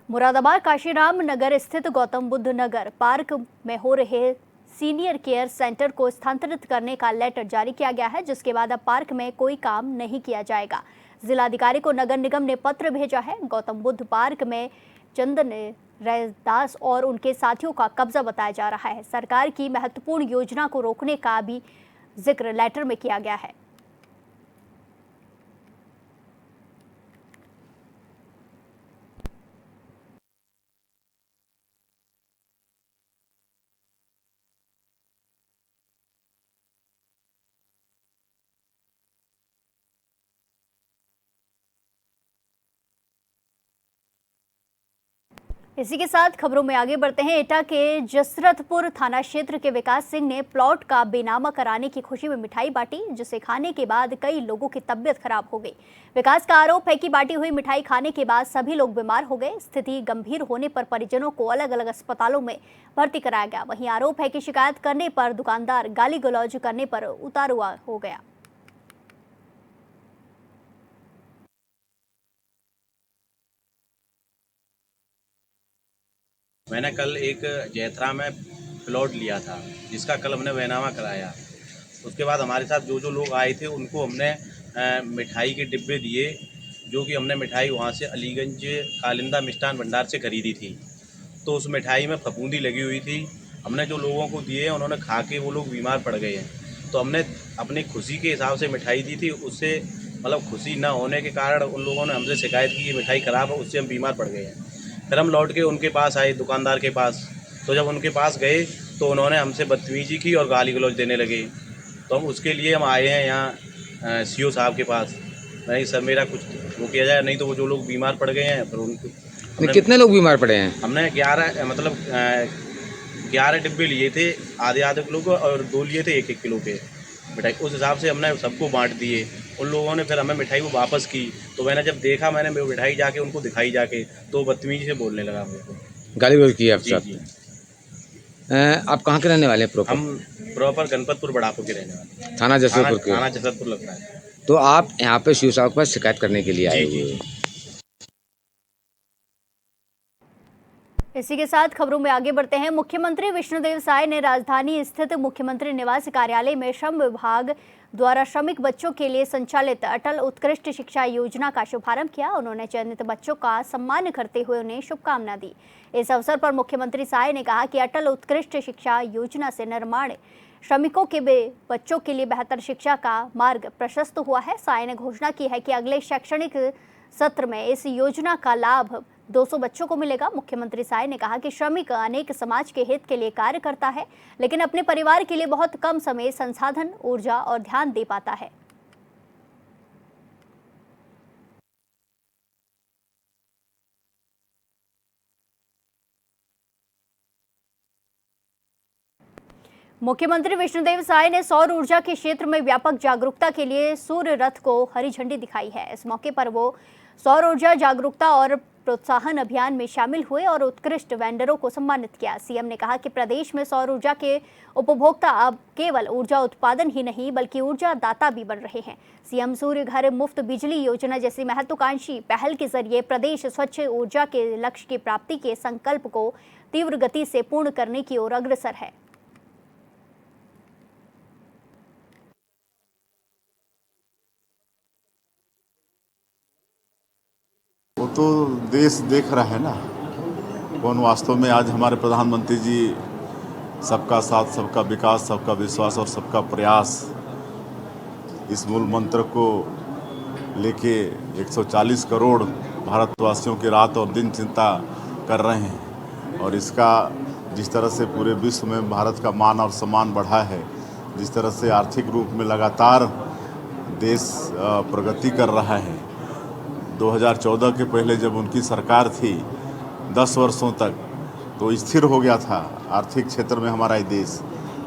मुरादाबाद काशीराम नगर स्थित गौतम बुद्ध नगर पार्क में हो रहे सीनियर केयर सेंटर को स्थानांतरित करने का लेटर जारी किया गया है, जिसके बाद अब पार्क में कोई काम नहीं किया जाएगा। जिलाधिकारी को नगर निगम ने पत्र भेजा है। गौतम बुद्ध पार्क में चंदन रैदास और उनके साथियों का कब्जा बताया जा रहा है। सरकार की महत्वपूर्ण योजना को रोकने का भी जिक्र लेटर में किया गया है। इसी के साथ खबरों में आगे बढ़ते हैं। एटा के जसरतपुर थाना क्षेत्र के विकास सिंह ने प्लॉट का बेनामा कराने की खुशी में मिठाई बांटी, जिसे खाने के बाद कई लोगों की तबीयत खराब हो गई। विकास का आरोप है कि बांटी हुई मिठाई खाने के बाद सभी लोग बीमार हो गए। स्थिति गंभीर होने पर परिजनों को अलग अलग अस्पतालों में भर्ती कराया गया। वहीं आरोप है कि शिकायत करने पर दुकानदार गाली गलौज करने पर उतारुआ हो गया। मैंने कल एक जैतरा में प्लॉट लिया था, जिसका कल हमने बैनामा कराया। उसके बाद हमारे साथ जो जो लोग आए थे उनको हमने मिठाई के डिब्बे दिए, जो कि हमने मिठाई वहाँ से अलीगंज कालिंदा मिष्ठान भंडार से खरीदी थी। तो उस मिठाई में फफूंदी लगी हुई थी। हमने जो लोगों को दिए उन्होंने खा के वो लोग बीमार पड़ गए हैं। तो हमने अपनी खुशी के हिसाब से मिठाई दी थी, उससे मतलब खुशी न होने के कारण उन लोगों ने हमसे शिकायत की, ये मिठाई ख़राब है, उससे हम बीमार पड़ गए हैं। फिर हम लौट के उनके पास आए, दुकानदार के पास। तो जब उनके पास गए तो उन्होंने हमसे बदतमीजी की और गाली गलौज देने लगे। तो हम उसके लिए हम आए हैं यहाँ सीओ साहब के पास। नहीं सर, मेरा कुछ वो किया जाए, नहीं तो वो जो लोग बीमार पड़ गए हैं फिर उनको। कितने लोग बीमार पड़े हैं? हमने 11 डिब्बे लिए थे, आधे आधे किलो को, और 2 लिए थे 1-1 किलो के मिठाई। उस हिसाब से हमने सबको बांट दिए। उन लोगों ने फिर हमें मिठाई को वापस की। तो मैंने जब देखा, मैंने मिठाई जाके उनको दिखाई जाके, तो बदतमीजी से बोलने लगा मेरे को, गाली गलौज की आपके जी साथ? जी। आप कहाँ के रहने वाले हैं प्रॉपर? हम प्रॉपर गणपतपुर बढ़ापुर के रहने वाले, थाना जसरतपुर के? थाना जसरतपुर लगता है। तो आप यहाँ पे सीओ साहब के पास शिकायत करने के लिए आए जी हुए जी। हो? इसी के साथ खबरों में आगे बढ़ते हैं। मुख्यमंत्री विष्णुदेव साय ने राजधानी स्थित मुख्यमंत्री निवास कार्यालय में श्रम विभाग द्वारा श्रमिक बच्चों के लिए संचालित अटल उत्कृष्ट शिक्षा योजना का शुभारंभ किया। उन्होंने चयनित बच्चों का सम्मान करते हुए उन्हें शुभकामना दी। इस अवसर पर मुख्यमंत्री साय ने कहा कि अटल उत्कृष्ट शिक्षा योजना से निर्माण श्रमिकों के बच्चों के लिए बेहतर शिक्षा का मार्ग प्रशस्त हुआ है। साय ने घोषणा की है कि अगले शैक्षणिक सत्र में इस योजना का लाभ 200 बच्चों को मिलेगा। मुख्यमंत्री साय ने कहा कि श्रमिक अनेक समाज के हित के लिए कार्य करता है, लेकिन अपने परिवार के लिए बहुत कम समय, संसाधन, ऊर्जा और ध्यान दे पाता है। मुख्यमंत्री विष्णुदेव साय ने सौर ऊर्जा के क्षेत्र में व्यापक जागरूकता के लिए सूर्य रथ को हरी झंडी दिखाई है। इस मौके पर वो सौर ऊर्जा जागरूकता और प्रोत्साहन अभियान में शामिल हुए और उत्कृष्ट वेंडरों को सम्मानित किया। सीएम ने कहा कि प्रदेश में सौर ऊर्जा के उपभोक्ता अब केवल ऊर्जा उत्पादन ही नहीं बल्कि ऊर्जा दाता भी बन रहे हैं। सीएम सूर्य घर मुफ्त बिजली योजना जैसी महत्वाकांक्षी पहल के जरिए प्रदेश स्वच्छ ऊर्जा के लक्ष्य की प्राप्ति के संकल्प को तीव्र गति से पूर्ण करने की ओर अग्रसर है। वो तो देश देख रहा है ना कौन वास्तव में आज हमारे प्रधानमंत्री जी सबका साथ, सबका विकास, सबका विश्वास और सबका प्रयास, इस मूल मंत्र को लेके 140 करोड़ भारतवासियों की रात और दिन चिंता कर रहे हैं। और इसका जिस तरह से पूरे विश्व में भारत का मान और सम्मान बढ़ा है, जिस तरह से आर्थिक रूप में लगातार देश प्रगति कर रहा है। 2014 के पहले जब उनकी सरकार थी 10 वर्षों तक, तो स्थिर हो गया था आर्थिक क्षेत्र में हमारा देश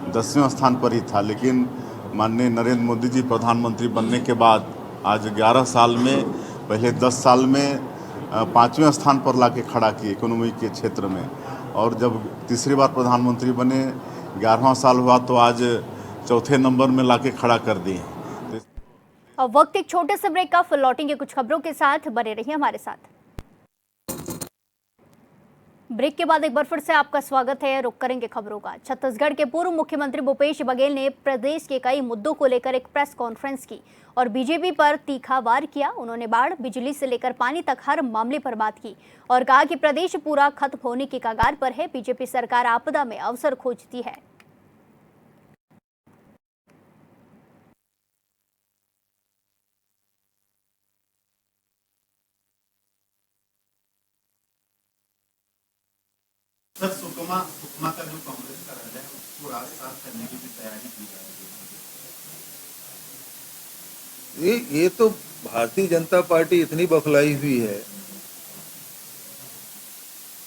10वें स्थान पर ही था। लेकिन माननीय नरेंद्र मोदी जी प्रधानमंत्री बनने के बाद आज 11 साल में, पहले 10 साल में 5वें स्थान पर लाके खड़ा किए इकोनॉमी के क्षेत्र में। और जब तीसरी बार प्रधानमंत्री बने, 11वां साल हुआ तो आज चौथे नंबर में लाके खड़ा कर दिए। अब वक्त एक छोटे से ब्रेक का, फिर लौटेंगे कुछ खबरों के साथ। बने रहिए हमारे साथ। ब्रेक के बाद एक बार फिर से आपका स्वागत है। रुक करेंगे खबरों का। छत्तीसगढ़ के पूर्व मुख्यमंत्री भूपेश बघेल ने प्रदेश के कई मुद्दों को लेकर एक प्रेस कॉन्फ्रेंस की और बीजेपी पर तीखा वार किया। उन्होंने बाढ़, बिजली से लेकर पानी तक हर मामले पर बात की और कहा कि प्रदेश पूरा खत्म होने की कगार पर है। बीजेपी सरकार आपदा में अवसर खोजती है। सर, सुकमा का जो कांग्रेस कार्यालय है उसको रात साफ करने की भी तैयारी की जा रही है। ये तो भारतीय जनता पार्टी इतनी बौखलाई हुई है।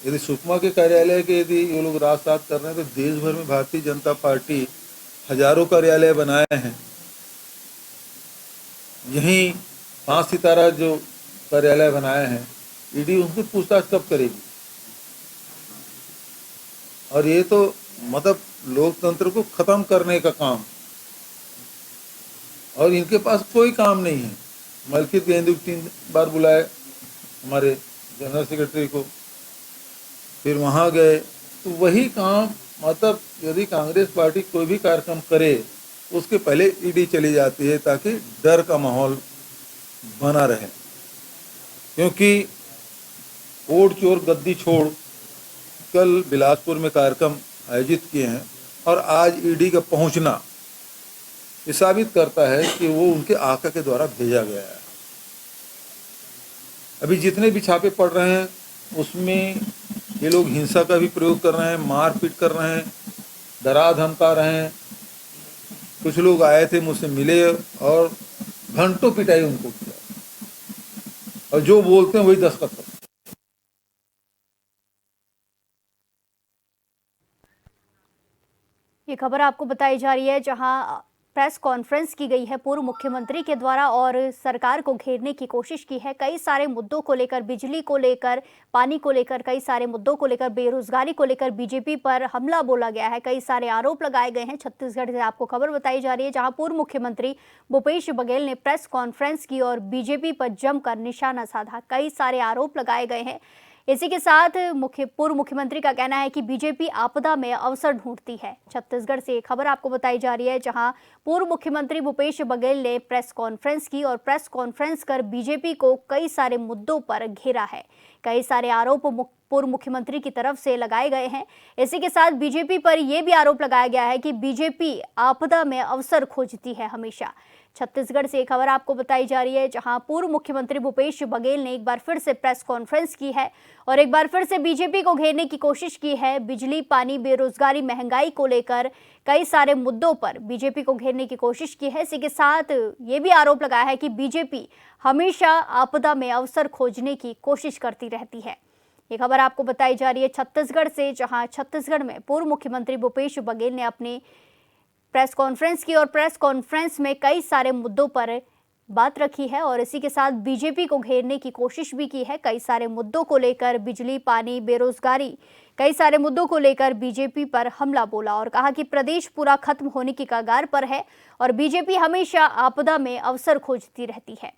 यदि सुकमा के कार्यालय के यदि ये लोग रात साफ कर रहे हैं तो देश भर में भारतीय जनता पार्टी हजारों कार्यालय बनाए हैं। यहीं 5 सितारा जो कार्यालय बनाए हैं, ईडी उनकी पूछताछ कब करेगी? और ये तो मतलब लोकतंत्र को खत्म करने का काम, और इनके पास कोई काम नहीं है। मलकित गेंदू 3 बार बुलाए हमारे जनरल सेक्रेटरी को, फिर वहाँ गए तो वही काम। मतलब यदि कांग्रेस पार्टी कोई भी कार्यक्रम करे उसके पहले ईडी चली जाती है ताकि डर का माहौल बना रहे, क्योंकि ओढ़ चोर गद्दी छोड़ कल बिलासपुर में कार्यक्रम आयोजित किए हैं और आज ईडी का पहुंचना ये साबित करता है कि वो उनके आका के द्वारा भेजा गया है। अभी जितने भी छापे पड़ रहे हैं उसमें ये लोग हिंसा का भी प्रयोग कर रहे हैं, मारपीट कर रहे हैं, डरा धमका रहे हैं। कुछ लोग आए थे, मुझसे मिले और घंटों पिटाई उनको किया, और जो बोलते हैं वही दस्तखत करते हैं। ये खबर आपको बताई जा रही है जहां प्रेस कॉन्फ्रेंस की गई है पूर्व मुख्यमंत्री के द्वारा और सरकार को घेरने की कोशिश की है। कई सारे मुद्दों को लेकर, बिजली को लेकर, पानी को लेकर, कई सारे मुद्दों को लेकर, बेरोजगारी को लेकर बीजेपी पर हमला बोला गया है। कई सारे आरोप लगाए गए हैं। छत्तीसगढ़ से आपको खबर बताई जा रही है जहां पूर्व मुख्यमंत्री भूपेश बघेल ने प्रेस कॉन्फ्रेंस की और बीजेपी पर जमकर निशाना साधा। कई सारे आरोप लगाए गए हैं। इसी के साथ पूर्व मुख्यमंत्री का कहना है कि बीजेपी आपदा में अवसर ढूंढती है। छत्तीसगढ़ से खबर आपको बताई जा रही है जहां पूर्व मुख्यमंत्री भूपेश बघेल ने प्रेस कॉन्फ्रेंस की और प्रेस कॉन्फ्रेंस कर बीजेपी को कई सारे मुद्दों पर घेरा है। कई सारे आरोप पूर्व मुख्यमंत्री की तरफ से लगाए गए हैं। इसी के साथ बीजेपी पर यह भी आरोप लगाया गया है कि बीजेपी आपदा में अवसर खोजती है हमेशा। छत्तीसगढ़ से खबर आपको बताई जा रही है जहां पूर्व मुख्यमंत्री भूपेश बघेल ने एक बार फिर से प्रेस कॉन्फ्रेंस की है और एक बार फिर से बीजेपी को घेरने की कोशिश की है। बिजली, पानी, बेरोजगारी, महंगाई को लेकर कई सारे मुद्दों पर बीजेपी को घेरने की कोशिश की है। इसी के साथ ये भी आरोप लगाया है कि बीजेपी हमेशा आपदा में अवसर खोजने की कोशिश करती रहती है। ये खबर आपको बताई जा रही है छत्तीसगढ़ से जहां छत्तीसगढ़ में पूर्व मुख्यमंत्री भूपेश बघेल ने अपनी प्रेस कॉन्फ्रेंस की और प्रेस कॉन्फ्रेंस में कई सारे मुद्दों पर बात रखी है और इसी के साथ बीजेपी को घेरने की कोशिश भी की है। कई सारे मुद्दों को लेकर, बिजली, पानी, बेरोजगारी, कई सारे मुद्दों को लेकर बीजेपी पर हमला बोला और कहा कि प्रदेश पूरा खत्म होने की कगार पर है और बीजेपी हमेशा आपदा में अवसर खोजती रहती है।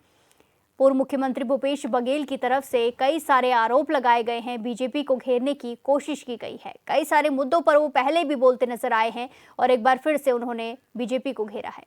पूर्व मुख्यमंत्री भूपेश बघेल की तरफ से कई सारे आरोप लगाए गए हैं। बीजेपी को घेरने की कोशिश की गई है। कई सारे मुद्दों पर वो पहले भी बोलते नजर आए हैं और एक बार फिर से उन्होंने बीजेपी को घेरा है।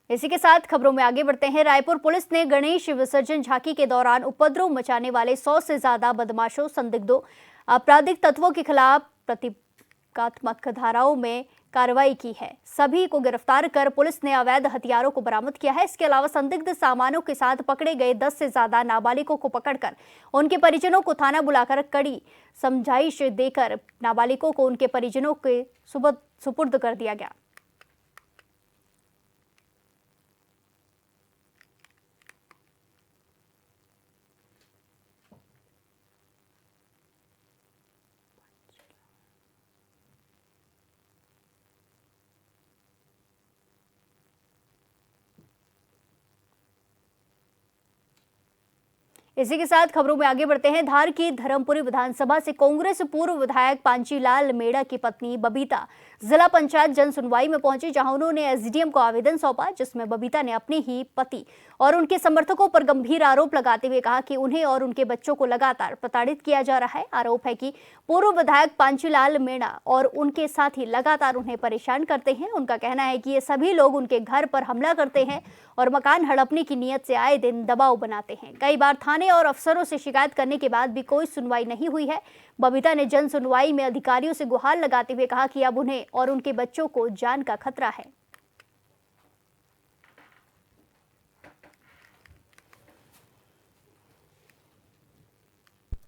इसी के साथ खबरों में आगे बढ़ते हैं। रायपुर पुलिस ने गणेश विसर्जन झांकी के दौरान उपद्रव मचाने वाले 100 से ज्यादा बदमाशों, संदिग्धों, आपराधिक तत्वों के खिलाफ प्रतीकात्मक धाराओं में कार्रवाई की है। सभी को गिरफ्तार कर पुलिस ने अवैध हथियारों को बरामद किया है। इसके अलावा संदिग्ध सामानों के साथ पकड़े गए 10 से ज्यादा नाबालिगों को पकड़कर उनके परिजनों को थाना बुलाकर कड़ी समझाइश देकर नाबालिगों को उनके परिजनों के सुपुर्द कर दिया गया। इसी के साथ खबरों में आगे बढ़ते हैं। धार की धर्मपुरी विधानसभा से कांग्रेस पूर्व विधायक पांचीलाल मेड़ा की पत्नी बबीता जिला पंचायत जन सुनवाई में पहुंची, जहां उन्होंने एसडीएम को आवेदन सौंपा, जिसमें बबीता ने अपने ही पति और उनके समर्थकों पर गंभीर आरोप लगाते हुए कहा कि उन्हें और उनके बच्चों को लगातार प्रताड़ित किया जा रहा है। आरोप है कि पूर्व विधायक पांचीलाल मीणा और उनके साथी लगातार उन्हें परेशान करते हैं। उनका कहना है कि ये सभी लोग उनके घर पर हमला करते हैं और मकान हड़पने की नीयत से आए दिन दबाव बनाते हैं। कई बार थाने और अफसरों से शिकायत करने के बाद भी कोई सुनवाई नहीं हुई है। बबीता ने जन सुनवाई में अधिकारियों से गुहार लगाते हुए कहा कि अब उन्हें और उनके बच्चों को जान का खतरा है।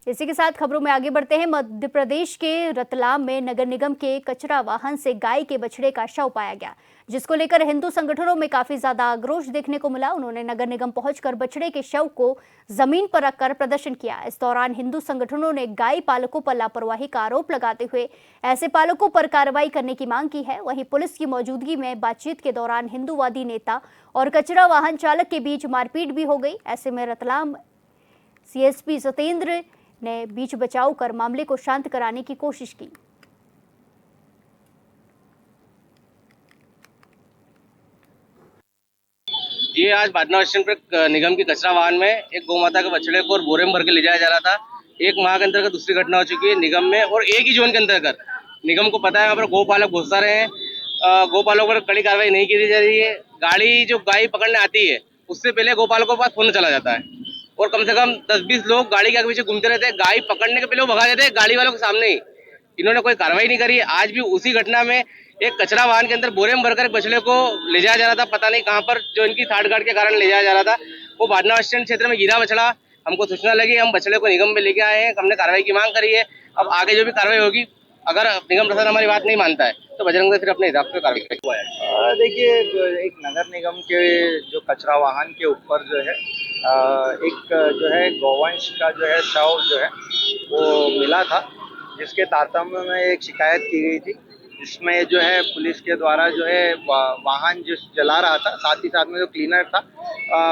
इसी के साथ खबरों में आगे बढ़ते हैं। मध्य प्रदेश के रतलाम में नगर निगम के कचरा वाहन से गाय के बछड़े का शव पाया गया, जिसको लेकर हिंदू संगठनों में काफी ज्यादा आक्रोश देखने को मिला। उन्होंने नगर निगम पहुंचकर बछड़े के शव को जमीन पर रखकर प्रदर्शन किया। इस दौरान हिंदू संगठनों ने गाय पालकों पर लापरवाही का आरोप लगाते हुए ऐसे पालकों पर कार्रवाई करने की मांग की है। वहीं पुलिस की मौजूदगी में बातचीत के दौरान हिंदूवादी नेता और कचरा वाहन चालक के बीच मारपीट भी हो गई। ऐसे में रतलाम सीएसपी सत्येंद्र ने बीच बचाव कर मामले को शांत कराने की कोशिश की। ये आज बादना स्टेशन पर निगम की कचरा वाहन में एक गौ माता के बछड़े को और बोरे में भर के ले जाया जा रहा था। एक माह के अंतर्गत दूसरी घटना हो चुकी है निगम में और एक ही जोन के अंतर्गत। निगम को पता है यहाँ पर गौपालक घुसता रहे हैं, गौपालकों पर कड़ी कार्रवाई नहीं की जा रही है। गाड़ी जो गाय पकड़ने आती है उससे पहले गौपालकों के पास फोन चला जाता है और कम से कम 10-20 लोग गाड़ी के आगे पीछे घूमते रहते हैं। गाय पकड़ने के पहले वो भगा देते हैं गाड़ी वालों के सामने ही। इन्होंने कोई कार्रवाई नहीं करी। आज भी उसी घटना में एक कचरा वाहन के अंदर बोरे में भरकर बछड़े को ले जाया जा रहा था, पता नहीं कहां पर, जो इनकी थाट गाड़ के कारण ले जाया जा रहा था। वो बादना स्टैंड क्षेत्र में गिरा बछड़ा, हमको सूचना लगी, हम बछड़े को निगम में लेके आए हैं। हमने कार्रवाई की मांग करी है। अब आगे जो भी कार्रवाई होगी, अगर निगम प्रशासन हमारी बात नहीं मानता है तो बजरंग दल फिर अपने हिसाब से कार्रवाई करेगा। देखिए, एक नगर निगम के जो कचरा वाहन के ऊपर जो है एक जो है गौवंश का जो है शव जो है वो मिला था, जिसके तारतम्य में एक शिकायत की गई थी, जिसमें जो है पुलिस के द्वारा जो है वाहन जो चला रहा था, साथ ही साथ में जो क्लीनर था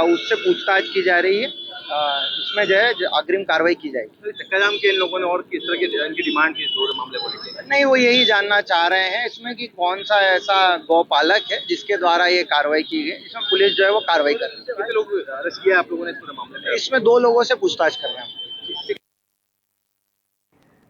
उससे पूछताछ की जा रही है। इसमें जो है अग्रिम कार्रवाई की जाएगी। चक्का जाम के इन लोगों ने और किस तरह की इनकी डिमांड थी पूरे मामले को लेकर? नहीं, वो यही जानना चाह रहे हैं इसमें कि कौन सा ऐसा गौपालक है जिसके द्वारा ये कार्रवाई की गई। इसमें पुलिस जो है वो कार्रवाई कर रही है। कितने लोग अरेस्ट किया आप लोगों ने इस पूरे मामले में? इसमें 2 लोगों से पूछताछ कर रहे हैं।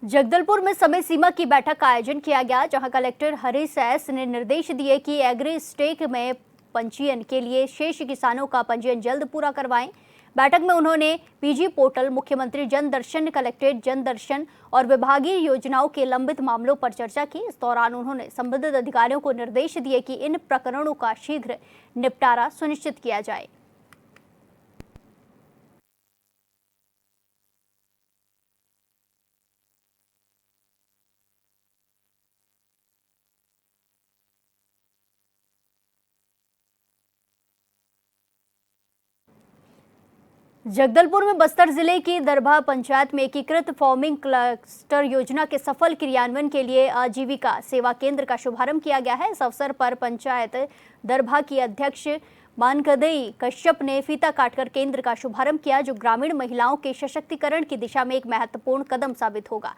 जगदलपुर में समय सीमा की बैठक का आयोजन किया गया, जहां कलेक्टर हरीश एस ने निर्देश दिए कि एग्री स्टेक में पंजीयन के लिए शेष किसानों का पंजीयन जल्द पूरा करवाएं। बैठक में उन्होंने पीजी पोर्टल, मुख्यमंत्री जन दर्शन, कलेक्ट्रेट जन दर्शन और विभागीय योजनाओं के लंबित मामलों पर चर्चा की। इस दौरान उन्होंने संबंधित अधिकारियों को निर्देश दिए कि इन प्रकरणों का शीघ्र निपटारा सुनिश्चित किया जाए। जगदलपुर में बस्तर जिले की दरभा पंचायत में एकीकृत फार्मिंग क्लस्टर योजना के सफल क्रियान्वयन के लिए आजीविका सेवा केंद्र का शुभारंभ किया गया है। इस अवसर पर पंचायत दरभा की अध्यक्ष मानकदई कश्यप ने फीता काटकर केंद्र का शुभारंभ किया, जो ग्रामीण महिलाओं के सशक्तिकरण की दिशा में एक महत्वपूर्ण कदम साबित होगा।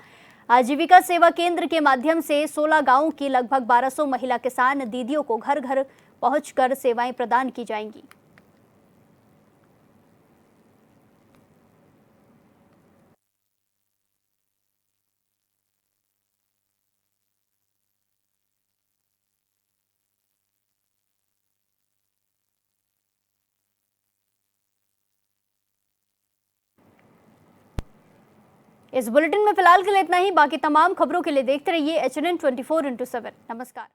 आजीविका सेवा केंद्र के माध्यम से 16 गांवों की लगभग 1200 महिला किसान दीदियों को घर घर पहुंचकर सेवाएं प्रदान की जाएंगी। इस बुलेटिन में फिलहाल के लिए इतना ही। बाकी तमाम खबरों के लिए देखते रहिए HNN 24/7। नमस्कार।